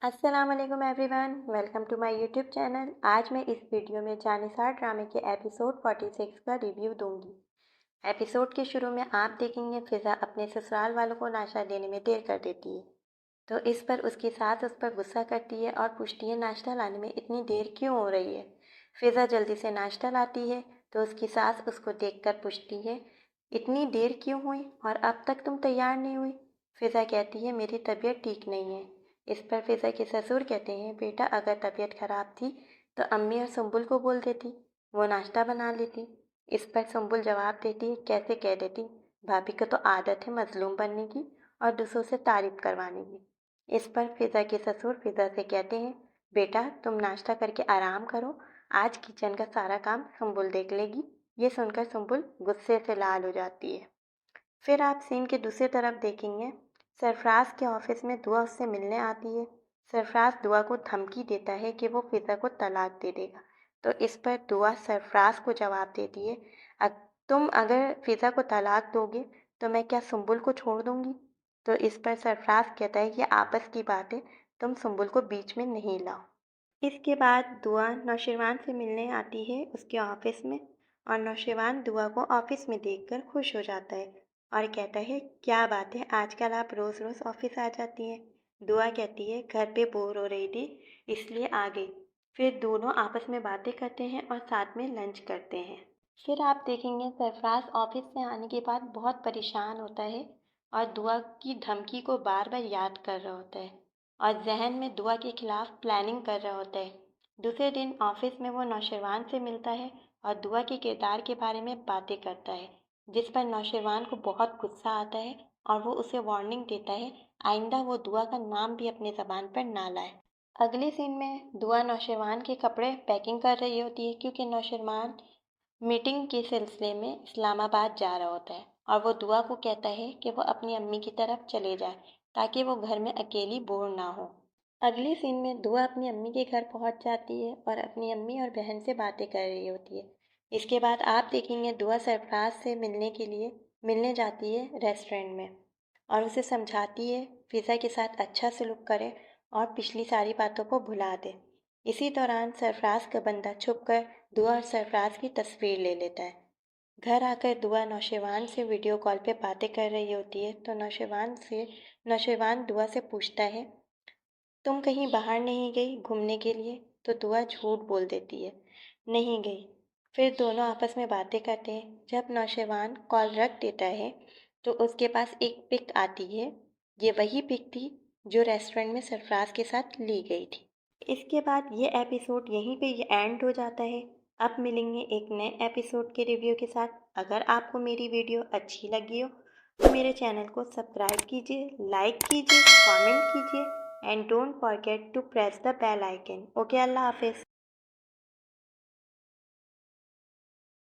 अस्सलामुअलैकुम everyone, welcome to my YouTube channel. आज मैं इस वीडियो में जानिसार ड्रामे के एपिसोड 46 का रिव्यू दूंगी। एपिसोड के शुरू में आप देखेंगे फ़िज़ा अपने ससुराल वालों को नाश्ता देने में देर कर देती है, तो इस पर उसकी सास उस पर गुस्सा करती है और पूछती है नाश्ता लाने में इतनी देर क्यों हो रही है। फ़िज़ा जल्दी से नाश्ता लाती है तो उसकी सास उसको देखकर पूछती है इतनी देर क्यों हुई और अब तक तुम तैयार नहीं हुई। फ़िज़ा कहती है मेरी तबीयत ठीक नहीं है। इस पर फ़िज़ा के ससुर कहते हैं बेटा अगर तबीयत ख़राब थी तो अम्मी और सुम्बुल को बोल देती, वो नाश्ता बना लेती। इस पर सुम्बुल जवाब देती है कैसे कह देती, भाभी को तो आदत है मज़लूम बनने की और दूसरों से तारीफ़ करवाने की। इस पर फ़िज़ा के ससुर फ़िज़ा से कहते हैं बेटा तुम नाश्ता करके आराम करो, आज किचन का सारा काम सुम्बुल देख लेगी। ये सुनकर सुम्बुल गुस्से से लाल हो जाती है। फिर आप सीन के दूसरी तरफ देखेंगे, सरफराज के ऑफिस में दुआ उससे मिलने आती है। सरफराज दुआ को धमकी देता है कि वो फ़िज़ा को तलाक दे देगा, तो इस पर दुआ सरफराज को जवाब देती है तुम अगर फ़िज़ा को तलाक दोगे तो मैं क्या सुम्बुल को छोड़ दूँगी। तो इस पर सरफराज कहता है ये आपस की बात है, तुम सुम्बुल को बीच में नहीं लाओ। इसके बाद दुआ नौशरवान से मिलने आती है उसके ऑफिस में और नौशरवान दुआ को ऑफिस में देखकर खुश हो जाता है और कहता है क्या बात है आजकल आप रोज़ रोज़ ऑफिस आ जाती हैं। दुआ कहती है घर पे बोर हो रही थी इसलिए आ गई। फिर दोनों आपस में बातें करते हैं और साथ में लंच करते हैं। फिर आप देखेंगे सरफराज ऑफिस से आने के बाद बहुत परेशान होता है और दुआ की धमकी को बार बार याद कर रहा होता है और जहन में दुआ के खिलाफ प्लानिंग कर रहा होता है। दूसरे दिन ऑफिस में वो नौशरवान से मिलता है और दुआ के किरदार के बारे में बातें करता है, जिस पर नौशरवान को बहुत गुस्सा आता है और वो उसे वार्निंग देता है आइंदा वो दुआ का नाम भी अपने ज़बान पर ना लाए। अगले सीन में दुआ नौशरवान के कपड़े पैकिंग कर रही होती है क्योंकि नौशरवान मीटिंग के सिलसिले में इस्लामाबाद जा रहा होता है और वो दुआ को कहता है कि वो अपनी अम्मी की तरफ चले जाए ताकि वो घर में अकेली बोर ना हो। अगले सीन में दुआ अपनी अम्मी के घर पहुंच जाती है और अपनी अम्मी और बहन से बातें कर रही होती है। इसके बाद आप देखेंगे दुआ सरफराज से मिलने जाती है रेस्टोरेंट में और उसे समझाती है फ़िज़ा के साथ अच्छा सलूक करे और पिछली सारी बातों को भुला दे। इसी दौरान सरफराज का बंदा छुपकर दुआ और सरफराज की तस्वीर ले लेता है। घर आकर दुआ नौशरवान से वीडियो कॉल पे बातें कर रही होती है तो नौशरवान दुआ से पूछता है तुम कहीं बाहर नहीं गई घूमने के लिए। तो दुआ झूठ बोल देती है नहीं गई। फिर दोनों आपस में बातें करते हैं। जब नौशरवान कॉल रख देता है तो उसके पास एक पिक आती है। ये वही पिक थी जो रेस्टोरेंट में सरफराज के साथ ली गई थी। इसके बाद ये एपिसोड यहीं पे ये एंड हो जाता है। अब मिलेंगे एक नए एपिसोड के रिव्यू के साथ। अगर आपको मेरी वीडियो अच्छी लगी हो तो मेरे चैनल को सब्सक्राइब कीजिए, लाइक कीजिए, कमेंट कीजिए and don't forget to press the bell icon. Okay, अल्लाह हाफिज़।